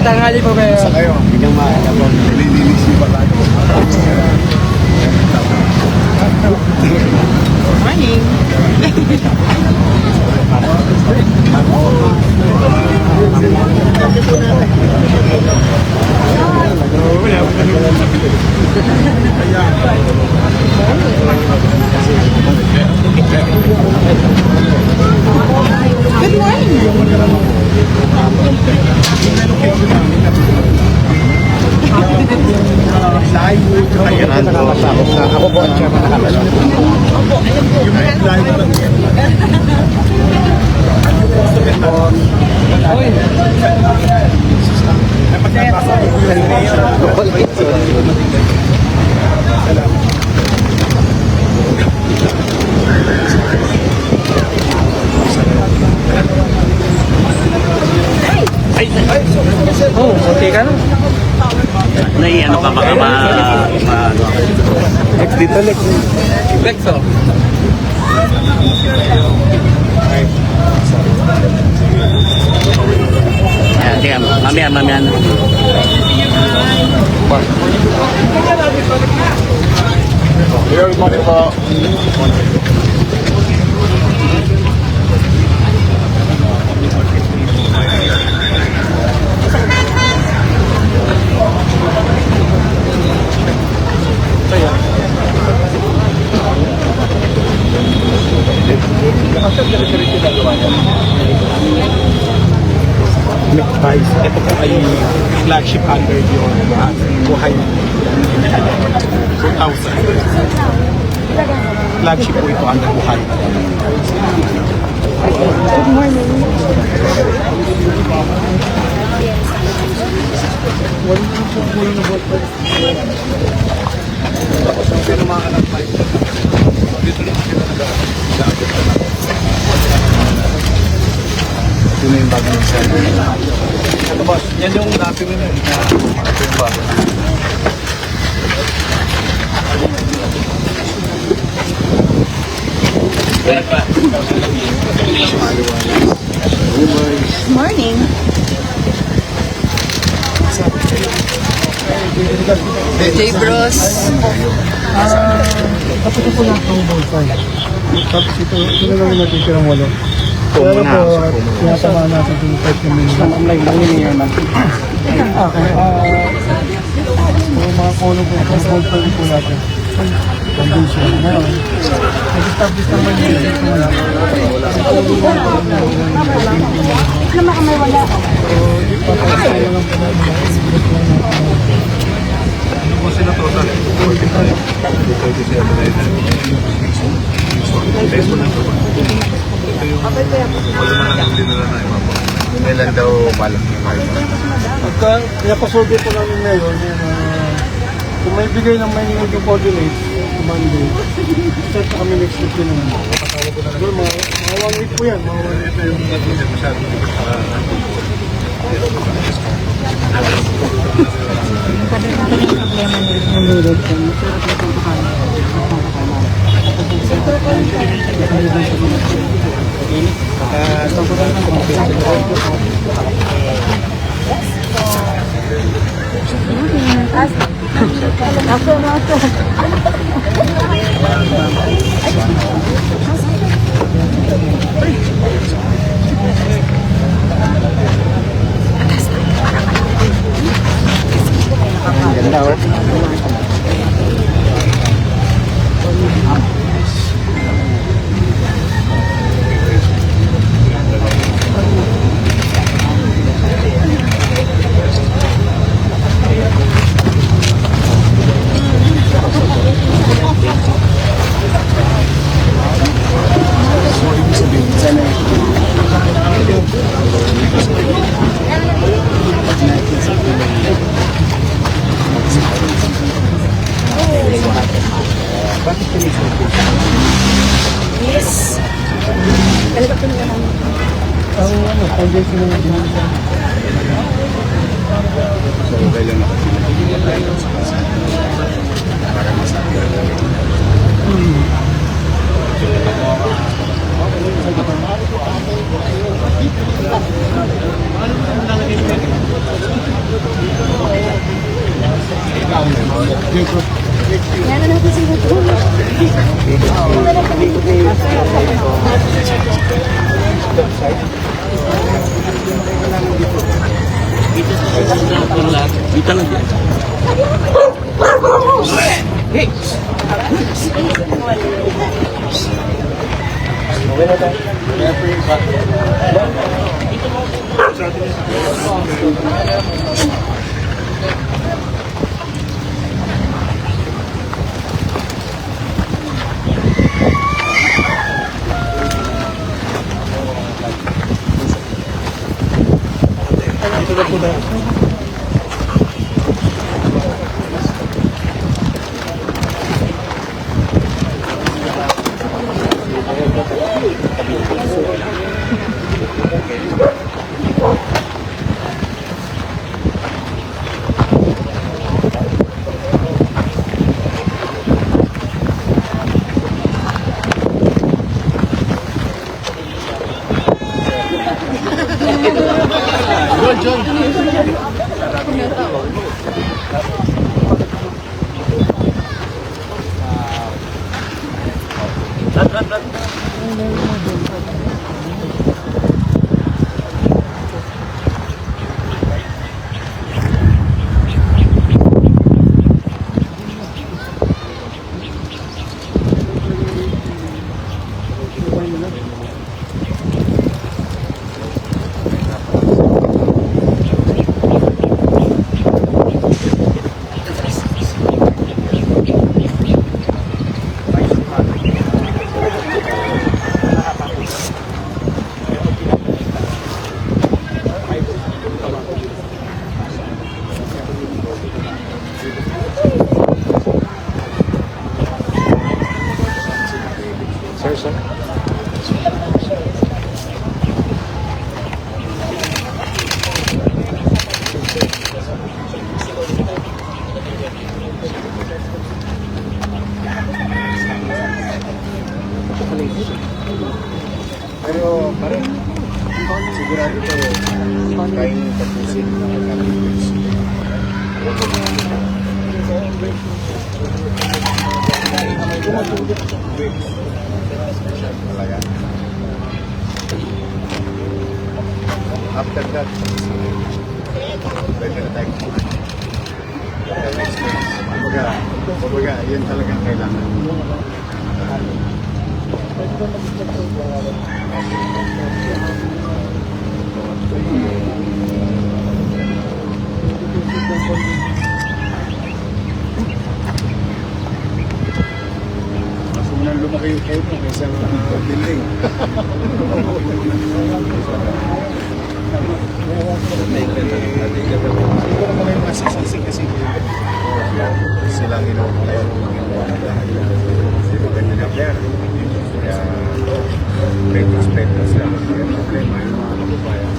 tanghali po kayo. Sa kayo. Biglang maaga po. Nililisi pa tayo. Morning. Good morning. Ayan po. Ako po ang chairman na kapalo. Oh, okay ka na. Ano pa baka Lex dito, Lex. Lex, oh. Ayan, sige, mamaya. Good morning po. Guys, ito po ay flagship under yung buhay 2000. Flagship po ito under buhay. Good morning. Sino yung bagong sender? Ano boss, yan yung dati mo yun. Ito yung bago. Morning. J. Bros. Tapos ito po lang ang bonsai. Tapos ito na lang yung natitira mo lang. Pero po, tinatamaan natin yung type na menu. Ang linear na. Okay. Yung mga color po, ang bonsai po natin. Condition. Ngayon, nag-establish naman yung dito wala. May wala. Papasaya lang po natin. Ano po sila total? 47 na yun. Base mo lang ito. Ito yung wala na lang yung dinala na iba po. Kailan daw balak na kayo? Pagka pinapasolve po namin ngayon, kung may bigay ng may yung coordinates, Monday, start kami next week yun naman. Siguro mga 1 week po yan, mga 1 week. Ito yung hindi masyado Ganda oh. Yes. Talaga po nila namin. Ang foundation ng ginagawa. So, kailan nakapila para masabi. Yan na natin sila doon. Dito lang yan. Pero parang sigurado ito kaya tapusin after that pwede na tayo kumbaga yun talagang kailangan mas unang lumaki yung kayo kung isang building. Siguro mo yung masisisi kasi silang inuulaw sila ganyan na player. Kaya pretos lang. Kaya problema yung mga kabubayan.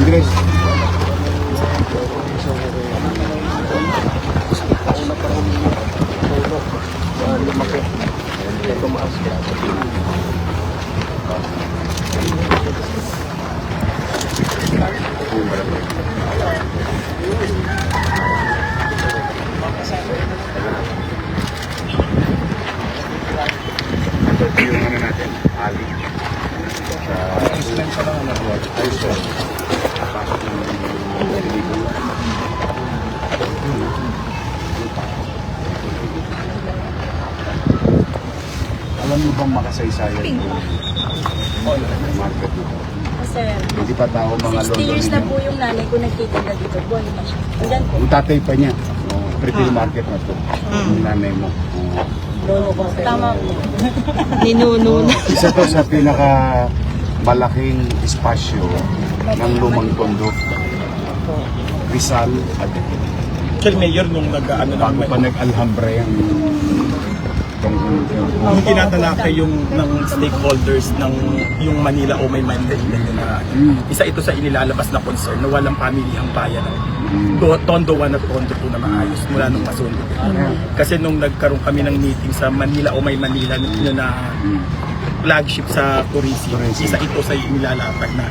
Andres. Yung ano natin, Ali. Sa lang ang nagawa. Ayos ko. Alam mo bang makasaysayan yung market dito? Sir, Hindi pa tao mga 60 years na po yung nanay ko nagtitinda dito. Buwan pa siya. Hanggang po. Yung tatay pa niya. Retail market na to. Yung nanay mo. Tama po. Ninuno na. Isa to sa pinaka malaking espasyo ng lumang tondo. Rizal at Kaya mayor nung nag-ano bago pa nag-Alhambra yung Yung tinatalakay yung ng stakeholders ng yung Manila o may Manila na isa ito sa inilalabas na concern na walang pamilihang bayan ng Tondo 1 at Tondo 2 na maayos mula nung masundo. Kasi nung nagkaroon kami ng meeting sa Manila o may Manila na flagship sa tourism, isa ito sa inilalatag na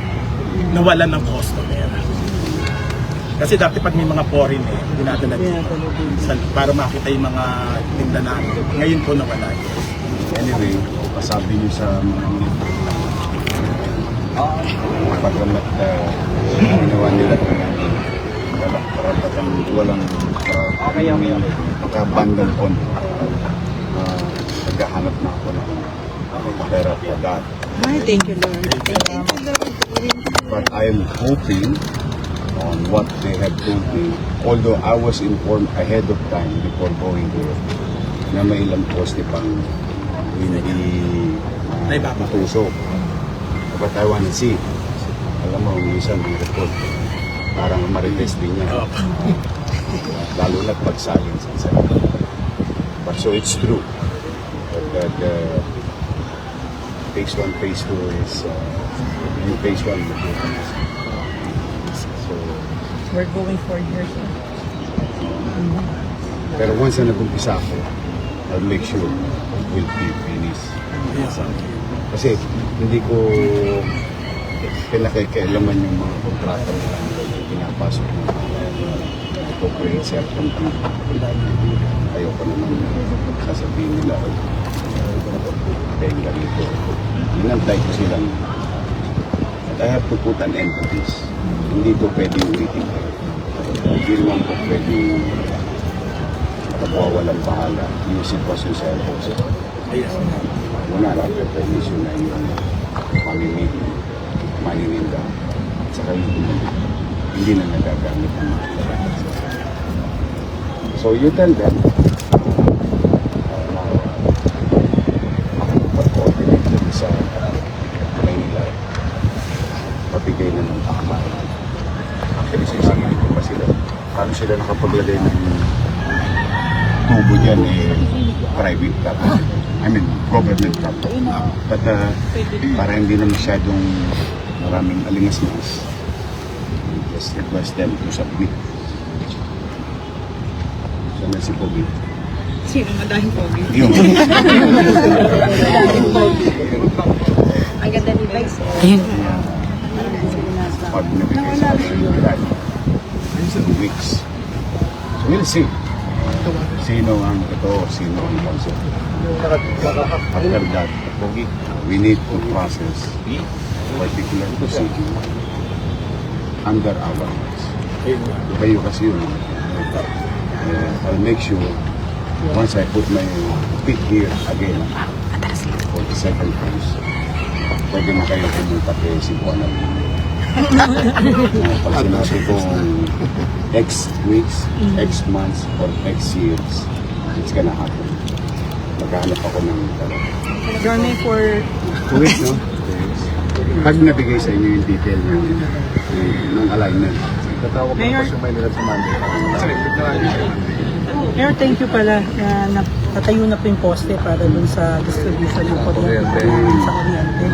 nawalan ng customer. Kasi dati pag may mga foreign dinadala dito para makita yung mga tinda namin. Ngayon po nawala. Anyway, pasabi niyo sa mga pagkamat ginawa nila walang maka-abandon on. Naghahanap na ako ng pera for that. Ay, thank you, Lord. Thank you, Lord. But I am hoping on what they have told me, although I was informed ahead of time before going there, na may ilang poste pang hindi matusok. But I want to see. Alam mo, minsan may report, parang marites din niya. Lalo na pagsalin sa sarili. But so it's true that phase 1, phase 2 is yung phase 1 so We're going 4 years. pero once na nag-umpisa ako, I'll make sure we'll be finished. Kasi hindi ko pinakikailaman yung mga kontrata na pinapasok to create certainty. Ayoko naman sasabihin nila dahil ganito. Inantay ko silang I have to put an end to this. Hindi ko pwedeng waiting. Hindi naman ko pwedeng walang bahala yung sitwasyon sa airport. Wala na permission na yung manininda at saka hindi na nagagamit ang mga talaga. So you tell them pag-coordinate sa Manila mabigay na ng takma. Actually, sisingin ko pa sila. Paano sila nakapaglagay ng tubo dyan private property. I mean, government property. But para hindi na masyadong maraming alingas-ngas, just request them to submit. So, na si Pogi. Sino madahing pogi? Yung. Ang ganda ni Vice. Pag nabigay sa akin yung grant, 2 weeks. So we'll see. Sino ang ito, sino ang concept. After that, we need to process particular procedure under our rights. Kayo kasi yun. I'll make sure once I put my feet here again for the second time, pwede na kayo pumunta kay Cebuana. Pag sinabi kong X weeks, X months, or X years, it's gonna happen. Maghanap ako ng Journey for 2 weeks, no? 2 weeks. Pag nabigay sa inyo yung detail ng alignment, tatawag ko pa yung Maynila sa Monday. Mayor, thank you pala na natayo na po yung poste para dun sa distribution ng kuryente sa kuryente.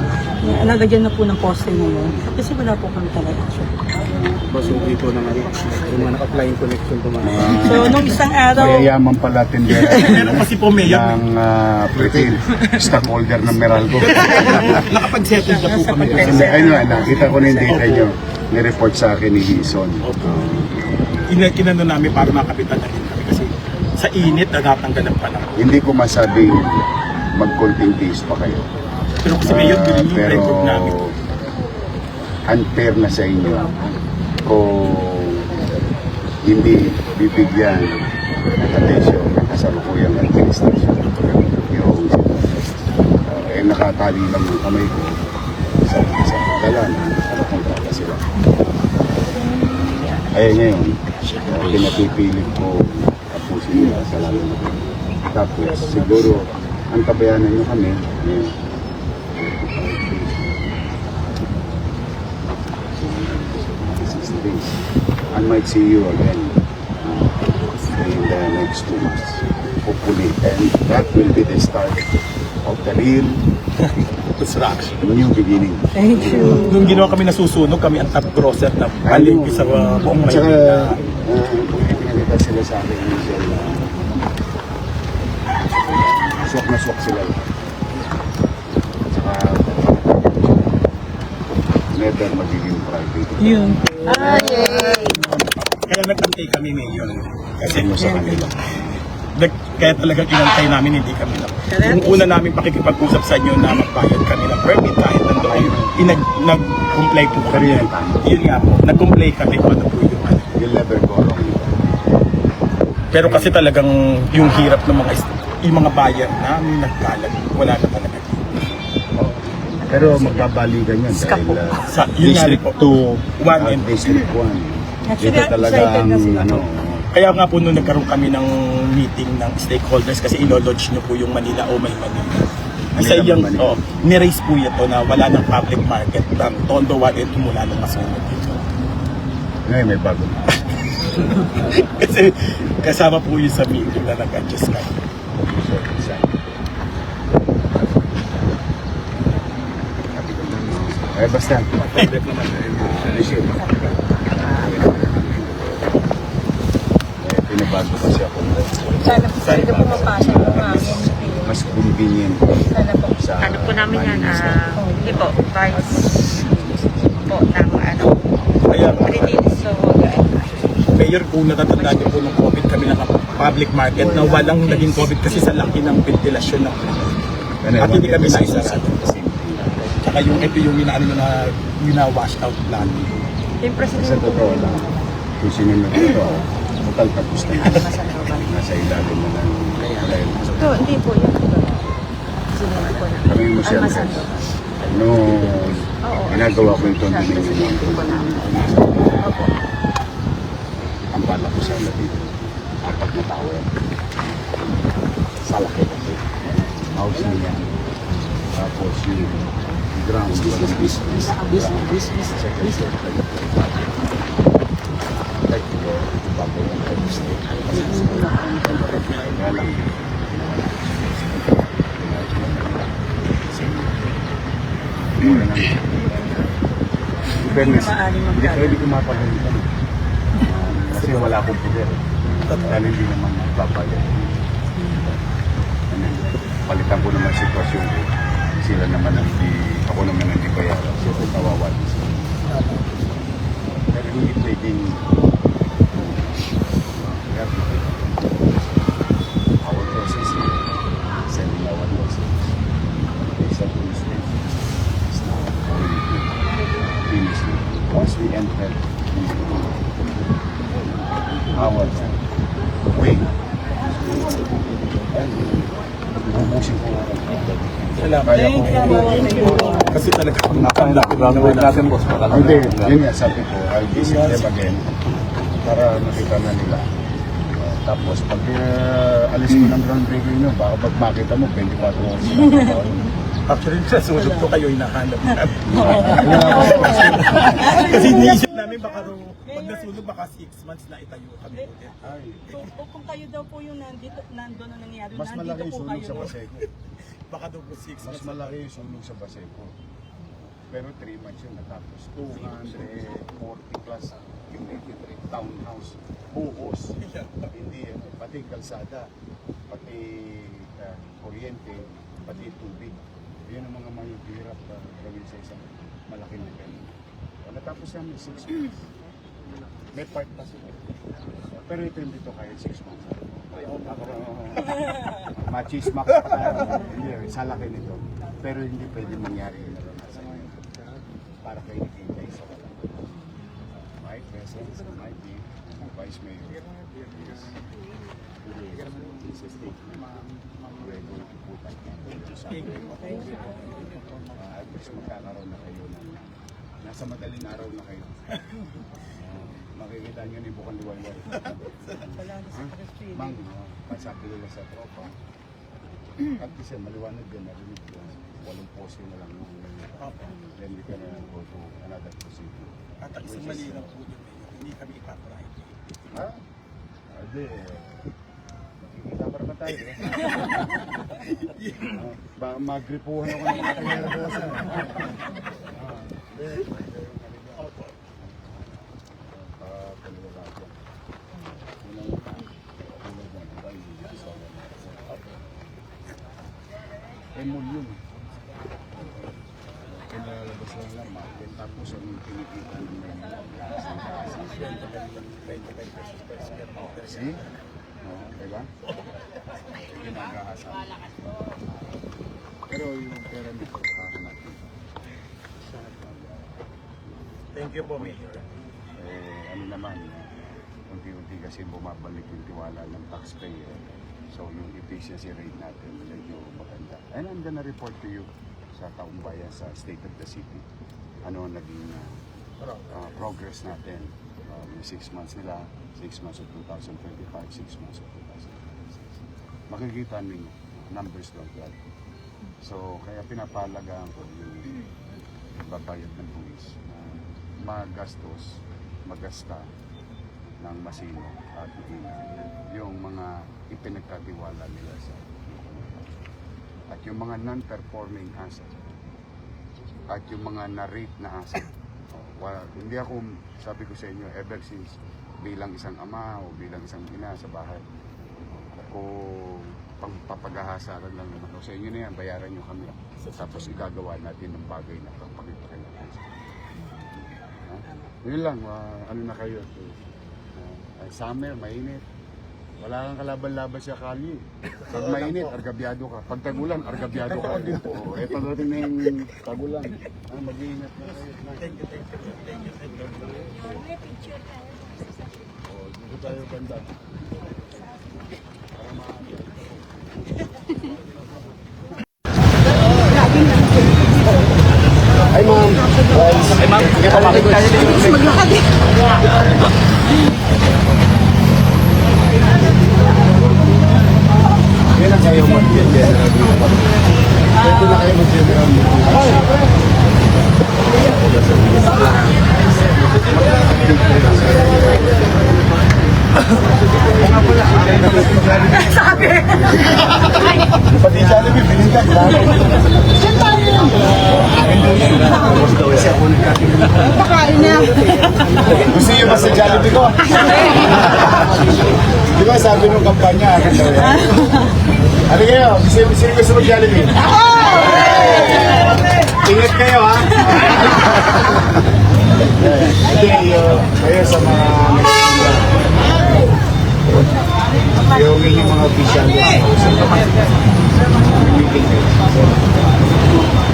Nalagyan na po ng poste ngayon kasi wala po kami talaga. Basugi po ng yung mga naka-flying connection po mga. So, nung isang araw, mayayaman pala tindera Meron kasi po mayor. ng stockholder ng Meralco. Nakapag-settle na po kami. Ayun, nakita ko na yung data nyo. Ni-report sa akin ni Hison. Kinano namin para makapitan na rin kami kasi sa init natatanggal ang panahon. Hindi ko masabing mag-content days pa kayo. Pero kasi ngayon, yun yung Pero record namin. unfair na sa inyo kung hindi bibigyan ng atensyon ng kasalukuyang administration. Yung nakatali lang ng kamay ko sa dala na nakakontrata sila. Ay ngayon, pinapipilit ko tapusin nila sa lalo na. Tapos siguro ang tabayanan nyo kami, 60 days. I might see you again in the next 2 months. hopefully, and that will be the start of the real Construction. new beginning. Thank you. Nung ginawa kami nasusunog, kami ang top grosser na palengke sa buong At saka, Maynila. pinagkita sila sa akin initial na swak na swak sila. At saka, never magiging private. Yun. Kaya nagtantay kami ngayon. Kasi Ano sa kanila. kaya talagang inantay namin, hindi kami lang. Yung una namin pakikipag-usap sa inyo na magbayad kami ng permit kahit nandun kayo, nag-comply po kami. Yun nga po, nag-comply kami kung ano po yung ano. You'll never go wrong. Pero kasi talagang yung hirap ng yung mga bayan namin nagkalag, wala na talaga. Pero magbabalikan yun dahil Yun nga rin District po. 2 One at and District 1. Actually, Dito talaga excited ang na sila. ano, Kaya nga po nung nagkaroon kami ng meeting ng stakeholders kasi ilo-launch nyo po yung Manila o May Manila. Isa Manila, yung, Manila. ni-raise po ito na wala ng public market ng Tondo 1 and 2 mula nung masunod dito. ngayon may bago. Kasi kasama po yun sa meeting na nag-adjust kami. Basta. Pinabago kasi ako. Sana po talaga pumapasok yung hangin. Mas convenient Sana po. sa Ano po namin yan, hindi po, vice po ng Kaya release. So, Mayor, kung natatandaan niyo po nung COVID kami ng public market na walang naging COVID kasi sa laki ng ventilasyon ng at hindi kami naisarado. Tsaka yung ito yung wash out plan. yung Sa president po, totoo lang, kung sinunod ito, total tapos na yun. Nasa ilalim na lang. Ito, hindi po yun. Sinunod ko na. Kami mo siya. No, ginagawa ko yung condominium. Ang bala ko sana dito, 4 na tower. Sa laki kasi. Housing yan. Tapos yung ground, walang business. Like, bago yung pag-stay. Kaya lang, mura lang. Fairness, hindi pwede kumapagalitan. Kasi wala akong poder. Dahil hindi naman magpapagalitan. Palitan ko naman sitwasyon ko. Sila naman ang hindi, ako naman ang hindi bayaran. So, kawawa din sila. Pero hindi pwedeng our process is sending our losses. It's a mistake. It's not going to finish it. Once we enter into our way, ubusin ko. Salamat. Thank you. Kasi talaga ang laki na wala. Hindi, yun nga sabi ko, I'll visit them again para makita na nila. Tapos pag alis ko ng groundbreaking nyo, baka pag makita mo, 24 oras na. Actually, sa sunod ko kayo hinahanap namin. Kasi iniisip namin baka pag nasunod baka 6 months na itayo kami ulit. Kung kayo daw po yung nandun na nangyari, Mas malaki yung nandito po sunog kayo. sa Baseco. Baka daw po 6 Mas months. malaki yung sunog sa Baseco. Pero 3 months yun natapos. 240 plus yung 83 townhouse. Buhos. Hindi, pati kalsada, pati kuryente, pati tubig. Yan ang mga mahihirap gawin sa isang malaking lugar. Natapos namin 6 months. May part pa sila. Pero ito hindi to kaya 6 months. Machismax pa tayo. Hindi, sa laki nito. Pero hindi pwede mangyari yung naranasan nyo. Para kayo nakikita sa wala. My presence, my team, Vice Mayor, is a statement. We're going to put that at least magkakaroon na kayo ng nasa madaling araw na kayo. Makikita nyo ni Bukang Liwayway. Mang, masabi nila sa tropa. At least maliwanag din, narinig ko. Walang poste na lang. Then we can go to another procedure. At ang isang mali lang po yun, hindi kami ipapride. Ha? Hindi. Makikita pa naman tayo. Baka magripuhan ako ng mga kanyara. Emol yun. Kinalalabas lang lang market. Tapos ang kinikita ng see? No, diba? Ginagahasa. Pero yung pera nito, kakanak. Thank you po, Mayor. Ano naman, unti-unti kasi bumabalik yung tiwala ng taxpayer. So yung efficiency rate natin medyo maganda. And I'm gonna report to you sa taong bayan sa State of the City. Ano ang naging progress natin. Yung 6 months nila, 6 months of 2025, 6 months of 2026. Makikita ninyo, numbers like that. So kaya pinapahalagaan ko yung babayad ng buwis na magastos, magasta ng masino at yung mga ipinagkatiwala nila sa at yung mga non-performing asset at yung mga na-rate na asset. Hindi ako, sabi ko sa inyo, ever since bilang isang ama o bilang isang ina sa bahay, ako pagpapaghahasa lang naman ako sa inyo na yan, bayaran nyo kami. Tapos igagawa natin ng bagay na pagpapakipakilan. Yun lang, ano na kayo. Summer, mainit. Wala kang kalaban-laban sa kali. Pag mainit, argabyado ka. Pag tagulan, argabyado ka. Oo, pagdating na yung tagulan. Mag-iingat na kayo. Thank you. Dito tayo banda. Ay ma'am. Ay ma'am. Maglakad eh. Yan na kayo mag-general. Ito na kayo mag-general. Sabi! Pati Jollibee, bilhin ka. Pakain niya. Gusto niyo ba sa Jollibee ko? Di ba sabi nung kampanya, akin daw yan? Ano kayo? Sino gusto mo Jollibee? Ako! Ingat kayo ha? Hindi, kayo sa mga yung inyong mga official meeting kayo.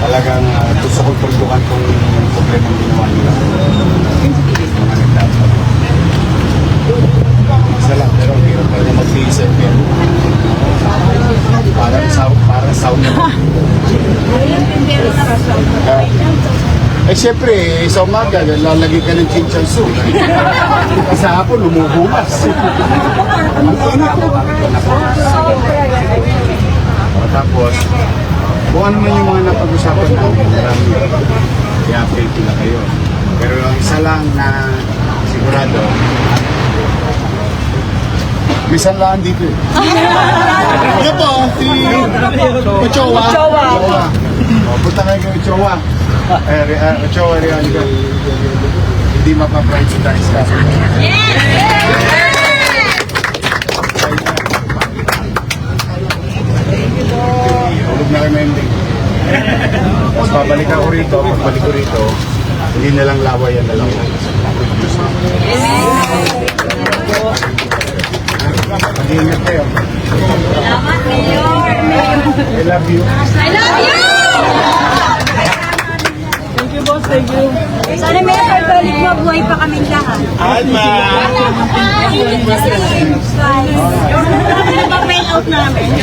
Talagang gusto kong tuldukan kung problema ang ginawa nila. Mga nagdapat. Isa lang, pero ang hirap talaga mag-reset yan. Parang sound naman. Eh siyempre, sa umaga, lalagay ka ng chinchan soup. Sa hapon, lumubumas. Tapos, kung ano man yung mga napag-usapan namin, marami i-update na kayo. Pero ang isa lang na sigurado, may sanlaan dito eh. Yan po, si Ochoa. Punta kayo kay Ochoa. Ochoa, Realidad. Hindi mapaprioritize ka. Tulog na kayo ending. Tapos babalik ako rito, pagbalik ko rito, hindi na lang lawayan na lang. Mag-iingat kayo. Salamat, Mayor. I love you. I love you! Thank you, boss. Thank you. Sana may pagbalik mo, buhay pa kaming lahat. Alma! Init kasi. Ano ba mail out namin?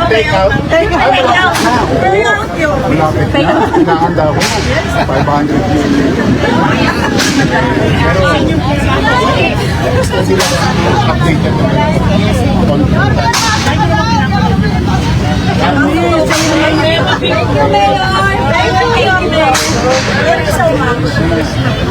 Take out. Malapit na. Pinakanda ko. 500 Pero sila updated naman. Thank you, Mayor. Thank you, Mayor. Thank you so much.